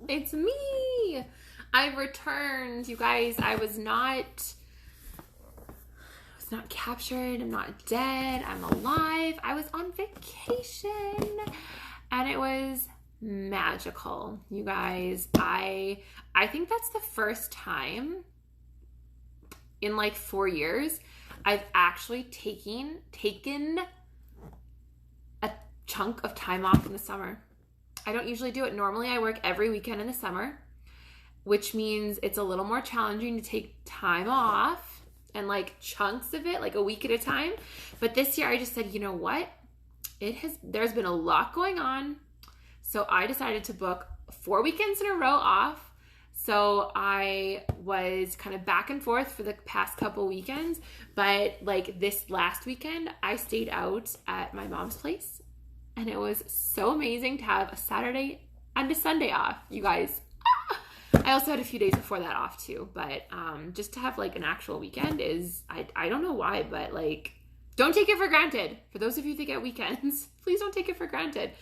It's me. I've returned, you guys. I was not captured. I'm not dead. I'm alive. I was on vacation and it was magical, you guys. I think that's the first time in like 4 years I've actually taken a chunk of time off in the summer. I don't usually do it. Normally I work every weekend in the summer, which means it's a little more challenging to take time off and like chunks of it, like a week at a time. But this year I just said, you know what? There's been a lot going on. So I decided to book 4 weekends in a row off. So I was kind of back and forth for the past couple weekends, but like this last weekend, I stayed out at my mom's place and it was so amazing to have a Saturday and a Sunday off, you guys. I also had a few days before that off too, but just to have like an actual weekend is, I don't know why, but like, don't take it for granted. For those of you that get weekends, please don't take it for granted.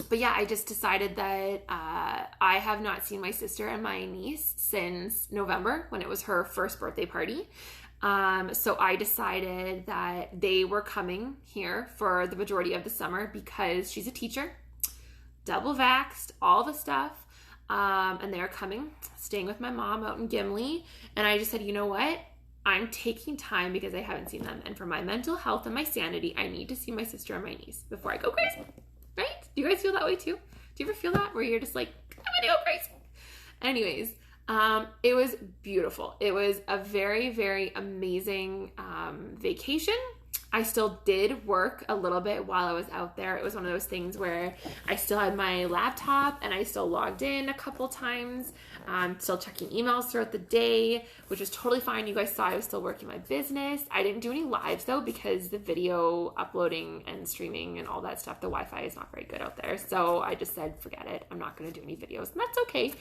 But yeah, I just decided that I have not seen my sister and my niece since November when it was her first birthday party. So I decided that they were coming here for the majority of the summer because she's a teacher, double vaxxed, all the stuff. And they're coming, staying with my mom out in Gimli. And I just said, you know what? I'm taking time because I haven't seen them. And for my mental health and my sanity, I need to see my sister and my niece before I go crazy. Right? Do you guys feel that way too? Do you ever feel that where you're just like, I'm gonna go crazy? Anyways, it was beautiful. It was a very, very amazing vacation. I still did work a little bit while I was out there. It was one of those things where I still had my laptop and I still logged in a couple times, still checking emails throughout the day, which was totally fine. You guys saw I was still working my business. I didn't do any lives though because the video uploading and streaming and all that stuff, the Wi-Fi is not very good out there. So I just said, forget it. I'm not going to do any videos and that's okay.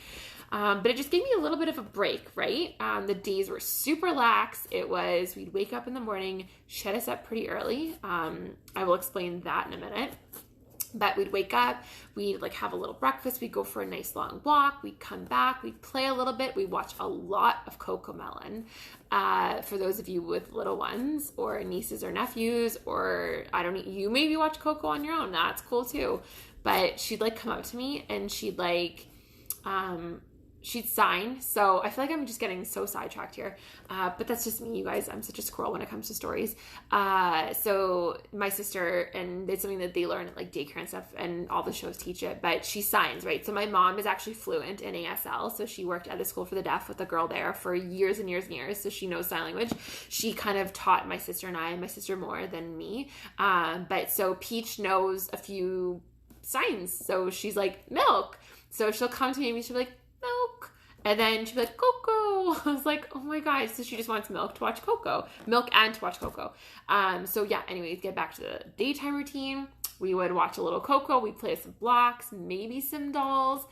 But it just gave me a little bit of a break, right? The days were super lax. We'd wake up in the morning, shut us up pretty early. I will explain that in a minute. But we'd wake up, we'd like have a little breakfast, we'd go for a nice long walk, we'd come back, we'd play a little bit, we'd watch a lot of Cocomelon. For those of you with little ones or nieces or nephews, or you maybe watch Coco on your own, that's cool too. But she'd like come up to me and she'd like, she'd sign. So I feel like I'm just getting so sidetracked here. But that's just me, you guys. I'm such a squirrel when it comes to stories. So my sister, and it's something that they learn at like daycare and stuff, and all the shows teach it, but she signs, right? So my mom is actually fluent in ASL. So she worked at a school for the deaf with a girl there for years and years and years. So she knows sign language. She kind of taught my sister and my sister more than me. But so Peach knows a few signs. So she's like, milk. So she'll come to me and she'll be like, milk. And then she'd be like, Coco. I was like, oh my gosh. So she just wants milk to watch Coco. Milk and to watch Coco. So yeah, anyways, get back to the daytime routine. We would watch a little Coco. We'd play some blocks, maybe some dolls.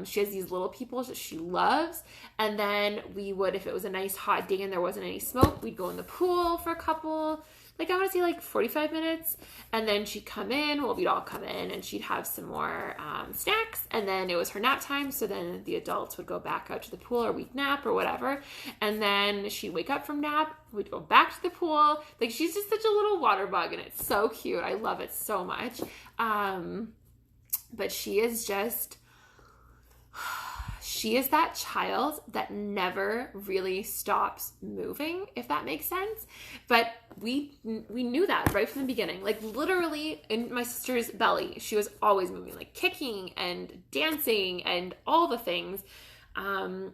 She has these little people that she loves. And then we would, if it was a nice hot day and there wasn't any smoke, we'd go in the pool for a couple, like I want to say like 45 minutes. And then she'd come in, well, we'd all come in and she'd have some more snacks. And then it was her nap time. So then the adults would go back out to the pool or we'd nap or whatever. And then she'd wake up from nap. We'd go back to the pool. Like she's just such a little water bug and it's so cute. I love it so much. But she is that child that never really stops moving, if that makes sense. But we knew that right from the beginning. Like literally in my sister's belly, she was always moving, like kicking and dancing and all the things.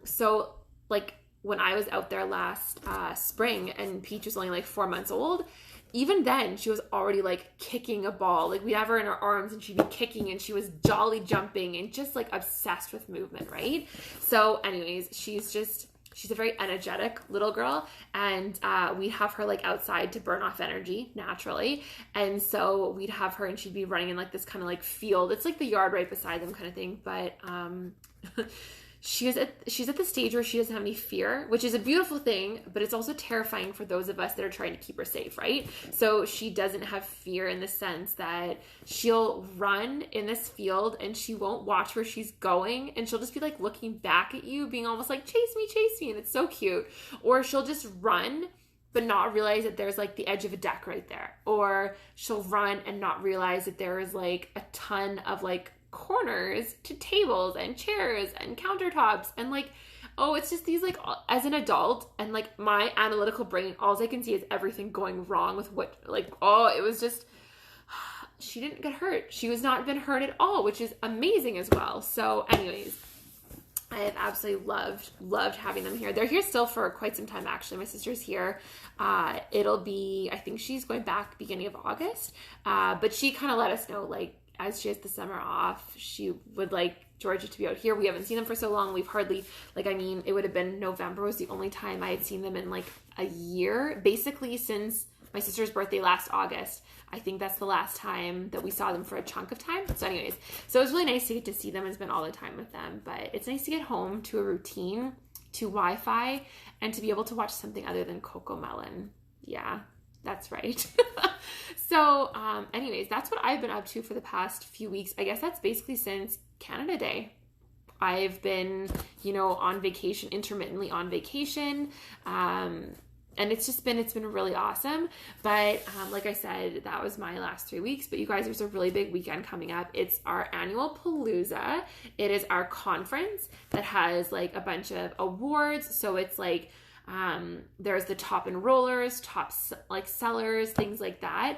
So like when I was out there last spring and Peach was only like 4 months old, even then she was already like kicking a ball. Like we'd have her in her arms and she'd be kicking and she was jolly jumping and just like obsessed with movement, right? So anyways, she's a very energetic little girl, and we'd have her like outside to burn off energy naturally. And so we'd have her and she'd be running in like this kind of like field. It's like the yard right beside them kind of thing. But she's at the stage where she doesn't have any fear, which is a beautiful thing, but it's also terrifying for those of us that are trying to keep her safe, right? So she doesn't have fear in the sense that she'll run in this field and she won't watch where she's going, and she'll just be like looking back at you, being almost like, chase me, and it's so cute. Or she'll just run but not realize that there's like the edge of a deck right there. Or she'll run and not realize that there is like a ton of like corners to tables and chairs and countertops, and like, oh, it's just these like, as an adult and like my analytical brain, all I can see is everything going wrong with what, like, oh, it was just, she didn't get hurt. She was not been hurt at all, which is amazing as well. So anyways, I have absolutely loved having them here. They're here still for quite some time, actually. My sister's here. It'll be, I think she's going back beginning of August. But she kind of let us know, like, as she has the summer off, she would like Georgia to be out here. We haven't seen them for so long. We've hardly, like, I mean, it would have been November was the only time I had seen them in like a year, basically since my sister's birthday last August. I think that's the last time that we saw them for a chunk of time. So anyways, so it was really nice to get to see them and spend all the time with them. But it's nice to get home to a routine, to Wi-Fi, and to be able to watch something other than Coco Melon. Yeah, that's right. So anyways, that's what I've been up to for the past few weeks. I guess that's basically since Canada Day. I've been, on vacation, intermittently on vacation. And it's been really awesome. But like I said, that was my last 3 weeks. But you guys, there's a really big weekend coming up. It's our annual Palooza. It is our conference that has like a bunch of awards. So it's like, there's the top enrollers, top like sellers, things like that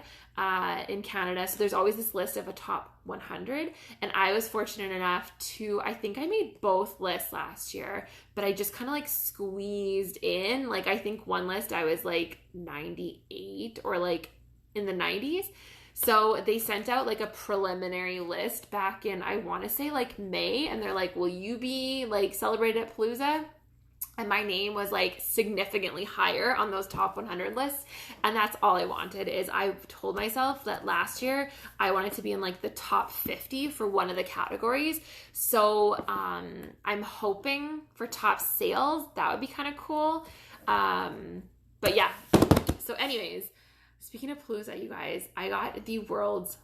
in Canada. So there's always this list of a top 100. And I was fortunate enough to, I think I made both lists last year, but I just kind of like squeezed in. Like, I think one list I was like 98 or like in the 90s. So they sent out like a preliminary list back in, I want to say like May. And they're like, will you be like celebrated at Palooza? And my name was like significantly higher on those top 100 lists. And that's all I wanted. Is I told myself that last year I wanted to be in like the top 50 for one of the categories. So I'm hoping for top sales. That would be kind of cool. But yeah. So anyways, speaking of Palooza, you guys, I got the world's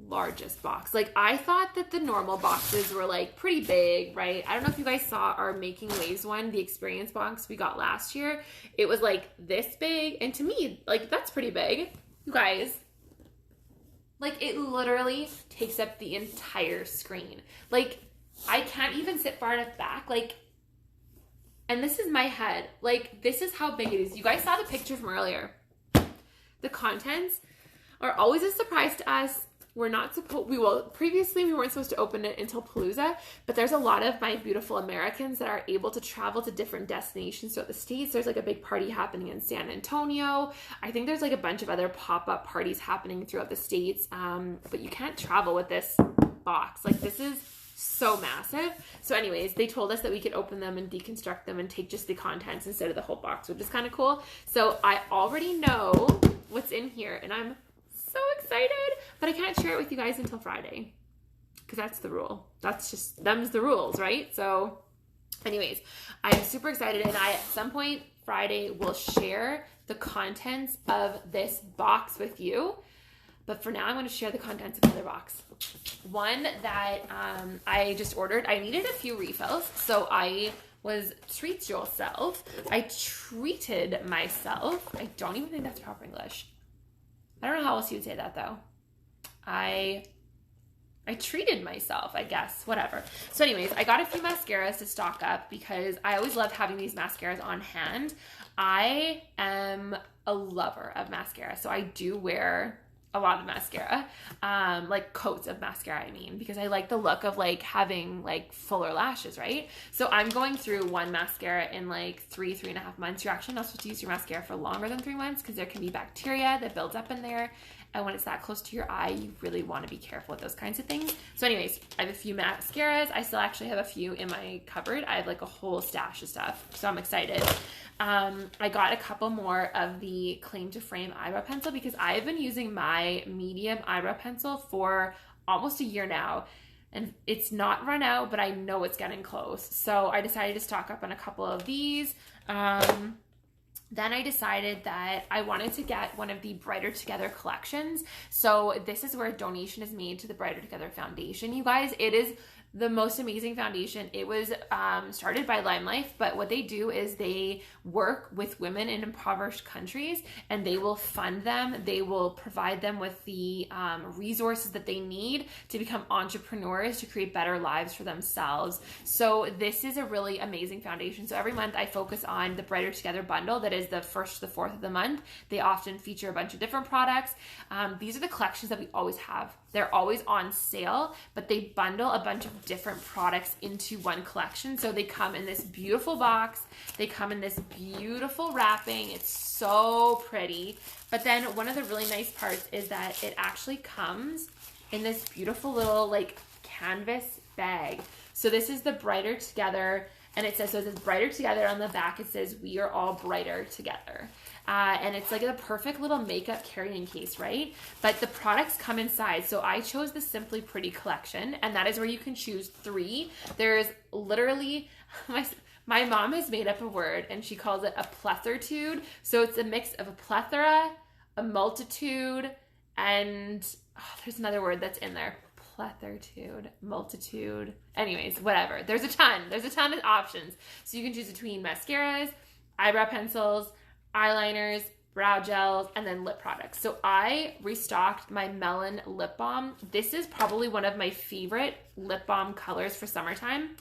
largest box. Like, I thought that the normal boxes were like pretty big, right? I don't know if you guys saw our Making Waves one, the experience box we got last year. It was like this big, and to me, like, that's pretty big. You guys, like, it literally takes up the entire screen. Like, I can't even sit far enough back, like, and this is my head. Like, this is how big it is. You guys saw the picture from earlier. The contents are always a surprise to us. Previously we weren't supposed to open it until Palooza, but there's a lot of my beautiful Americans that are able to travel to different destinations throughout the States. There's like a big party happening in San Antonio. I think there's like a bunch of other pop-up parties happening throughout the States, but you can't travel with this box. Like, this is so massive. So anyways, they told us that we could open them and deconstruct them and take just the contents instead of the whole box, which is kind of cool. So I already know what's in here, and I'm so excited, but I can't share it with you guys until Friday, because that's the rule. That's just, them's the rules, right? So anyways, I'm super excited, and I, at some point Friday, will share the contents of this box with you. But for now, I'm going to share the contents of another box. One that I just ordered. I needed a few refills, so I was treat yourself. I treated myself. I don't even think that's proper English. I don't know how else you would say that, though. I treated myself, I guess. Whatever. So anyways, I got a few mascaras to stock up because I always love having these mascaras on hand. I am a lover of mascara, so I do wear a lot of mascara, like coats of mascara, I mean, because I like the look of like having like fuller lashes, right? So I'm going through one mascara in like 3.5 months. You're actually not supposed to use your mascara for longer than 3 months because there can be bacteria that builds up in there. And when it's that close to your eye, you really want to be careful with those kinds of things. So anyways, I have a few mascaras. I still actually have a few in my cupboard. I have like a whole stash of stuff. So I'm excited. I got a couple more of the Claim to Frame eyebrow pencil because I've been using my medium eyebrow pencil for almost a year now. and it's not run out, but I know it's getting close. So I decided to stock up on a couple of these. Then I decided that I wanted to get one of the Brighter Together collections. So this is where a donation is made to the Brighter Together Foundation. You guys, it is the most amazing foundation. It was started by Lime Life, but what they do is they work with women in impoverished countries, and they will fund them. They will provide them with the resources that they need to become entrepreneurs, to create better lives for themselves. So this is a really amazing foundation. So every month I focus on the Brighter Together bundle that is the 1st to the 4th of the month. They often feature a bunch of different products. These are the collections that we always have. They're always on sale, but they bundle a bunch of different products into one collection. So they come in this beautiful box. They come in this beautiful wrapping. It's so pretty. But then one of the really nice parts is that it actually comes in this beautiful little like canvas bag. So this is the Brighter Together, and it says Brighter Together on the back. It says we are all brighter together. And it's like a perfect little makeup carrying case, right? But the products come inside. So I chose the Simply Pretty collection, and that is where you can choose 3. There's literally, my mom has made up a word, and she calls it a plethertude. So it's a mix of a plethora, a multitude, and there's another word that's in there. Plethertude, multitude. Anyways, whatever. There's a ton of options. So you can choose between mascaras, eyebrow pencils, eyeliners, brow gels, and then lip products. So I restocked my Melon lip balm. This is probably one of my favorite lip balm colors for summertime.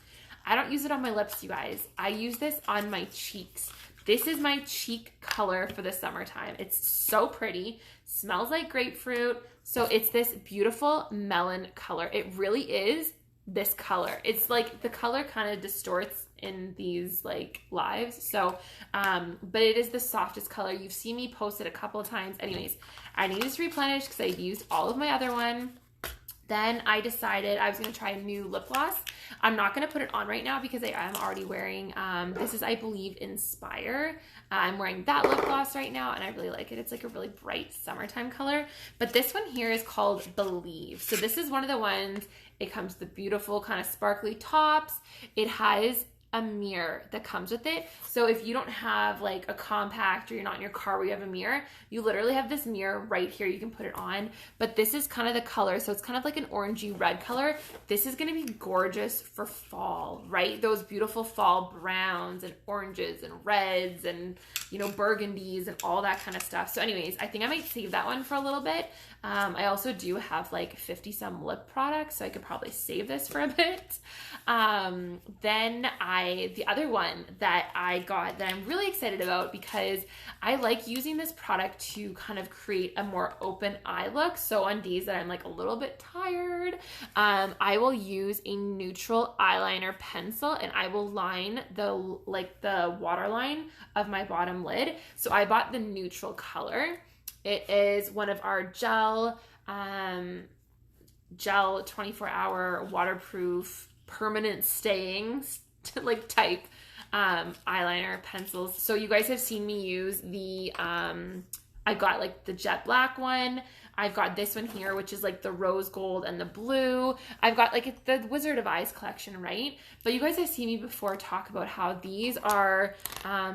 I don't use it on my lips, you guys. I use this on my cheeks. This is my cheek color for the summertime. It's so pretty, smells like grapefruit. So it's this beautiful melon color. It really is this color. It's like the color kind of distorts in these like lives. So, but it is the softest color. You've seen me post it a couple of times. Anyways, I needed to replenish because I used all of my other one. Then I decided I was going to try a new lip gloss. I'm not going to put it on right now because I am already wearing, this is, I believe, Inspire. I'm wearing that lip gloss right now, and I really like it. It's like a really bright summertime color. But this one here is called Believe. So this is one of the ones, it comes with the beautiful kind of sparkly tops. It has a mirror that comes with it. So if you don't have like a compact, or you're not in your car where you have a mirror, you literally have this mirror right here. You can put it on, but this is kind of the color. So it's kind of like an orangey red color. This is going to be gorgeous for fall, right? Those beautiful fall browns and oranges and reds and, you know, burgundies and all that kind of stuff. So anyways, I think I might save that one for a little bit. I also do have like 50 some lip products, so I could probably save this for a bit. Then the other one that I got that I'm really excited about, because I like using this product to kind of create a more open eye look. So on days that I'm like a little bit tired, I will use a neutral eyeliner pencil, and I will line the waterline of my bottom lid. So I bought the neutral color. It is one of our gel 24-hour waterproof permanent staying like type eyeliner pencils. So you guys have seen me use the I got like the jet black one. I've got this one here, which is like the rose gold and the blue. I've got like the Wizard of Eyes collection, right? But you guys have seen me before talk about how these are,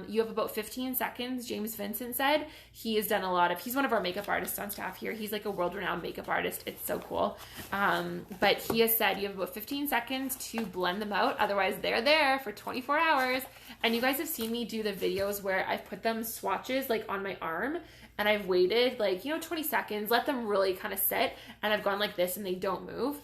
you have about 15 seconds. James Vincent said he has done a lot of, he's one of our makeup artists on staff here. He's like a world-renowned makeup artist. It's so cool. But he has said you have about 15 seconds to blend them out. Otherwise, they're there for 24 hours. And you guys have seen me do the videos where I've put them swatches like on my arm, and I've waited like, 20 seconds, let them really kind of sit, and I've gone like this and they don't move.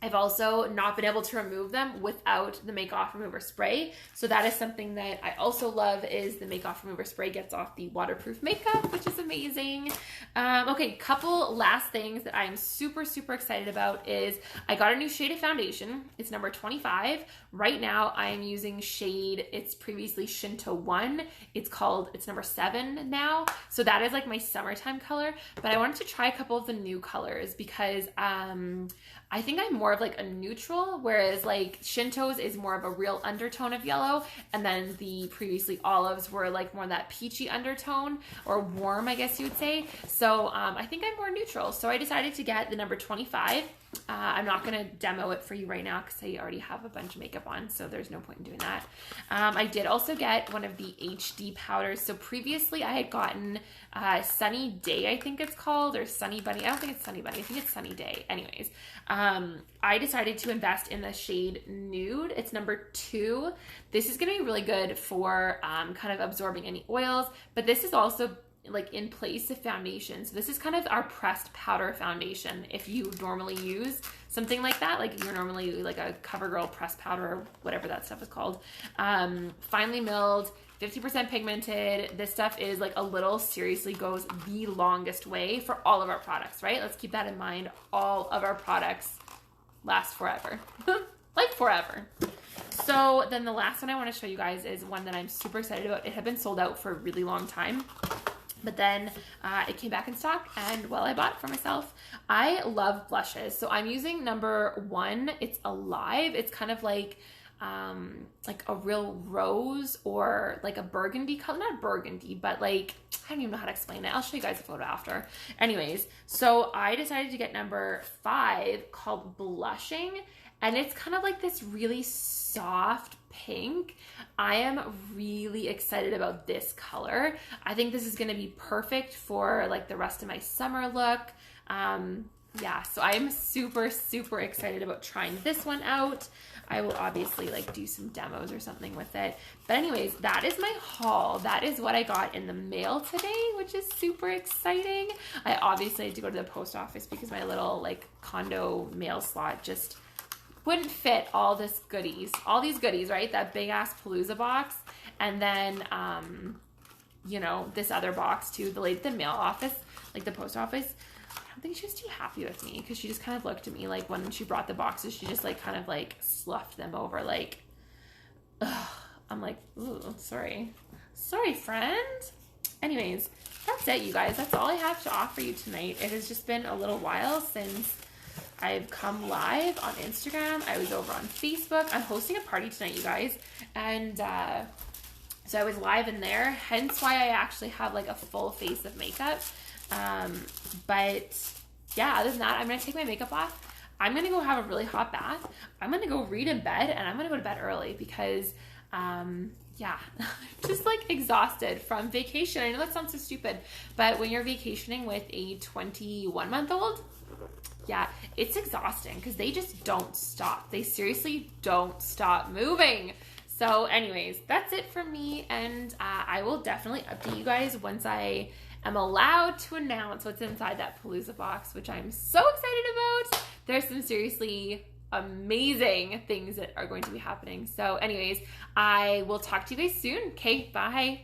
I've also not been able to remove them without the Make Off Remover spray. So that is something that I also love, is the Make Off Remover spray gets off the waterproof makeup, which is amazing. Okay, couple last things that I'm super, super excited about is I got a new shade of foundation. It's number 25. Right now I am using shade, it's previously Shinto 1. It's number 7 now. So that is like my summertime color, but I wanted to try a couple of the new colors because I think I'm more of like a neutral, whereas like Shinto's is more of a real undertone of yellow, and then the previously olives were like more that peachy undertone, or warm, I guess you would say. So I think I'm more neutral. So I decided to get the number 25. I'm not going to demo it for you right now because I already have a bunch of makeup on, so there's no point in doing that. I did also get one of the HD powders. So previously I had gotten Sunny Day, I think it's called, or Sunny Bunny. I don't think it's Sunny Bunny. I think it's Sunny Day. Anyways, I decided to invest in the shade Nude. It's number 2. This is going to be really good for kind of absorbing any oils, but this is also like in place of foundation. So this is kind of our pressed powder foundation. If you normally use something like that, like you're normally like a CoverGirl pressed powder or whatever that stuff is called, finely milled, 50% pigmented. This stuff is like a little, seriously goes the longest way for all of our products, right? Let's keep that in mind. All of our products last forever. Like forever. So then the last one I want to show you guys is one that I'm super excited about. It had been sold out for a really long time, but then it came back in stock, and well, I bought it for myself. I love blushes. So I'm using number 1. It's Alive. It's kind of like a real rose or like a burgundy color, not burgundy, but like, I don't even know how to explain it. I'll show you guys a photo after. Anyways, so I decided to get number 5 called Blushing. And it's kind of like this really soft pink. I am really excited about this color. I think this is going to be perfect for like the rest of my summer look. Yeah, so I'm super, super excited about trying this one out. I will obviously like do some demos or something with it. But anyways, that is my haul. That is what I got in the mail today, which is super exciting. I obviously had to go to the post office because my little like condo mail slot just wouldn't fit all these goodies, right? That big ass Palooza box. And then, you know, this other box too, the lady at the mail office, like the post office. I don't think she was too happy with me because she just kind of looked at me like when she brought the boxes, she just like kind of like sloughed them over like, ugh. I'm like, ooh, sorry, friend. Anyways, that's it, you guys. That's all I have to offer you tonight. It has just been a little while since I've come live on Instagram. I was over on Facebook. I'm hosting a party tonight, you guys. And so I was live in there, hence why I actually have like a full face of makeup. But yeah, other than that, I'm going to take my makeup off. I'm going to go have a really hot bath. I'm going to go read in bed, and I'm going to go to bed early because, yeah, I'm just like exhausted from vacation. I know that sounds so stupid, but when you're vacationing with a 21-month-old, yeah, it's exhausting because they just don't stop. They seriously don't stop moving. So anyways, that's it for me. And I will definitely update you guys once I am allowed to announce what's inside that Palooza box, which I'm so excited about. There's some seriously amazing things that are going to be happening. So anyways, I will talk to you guys soon. Okay, bye.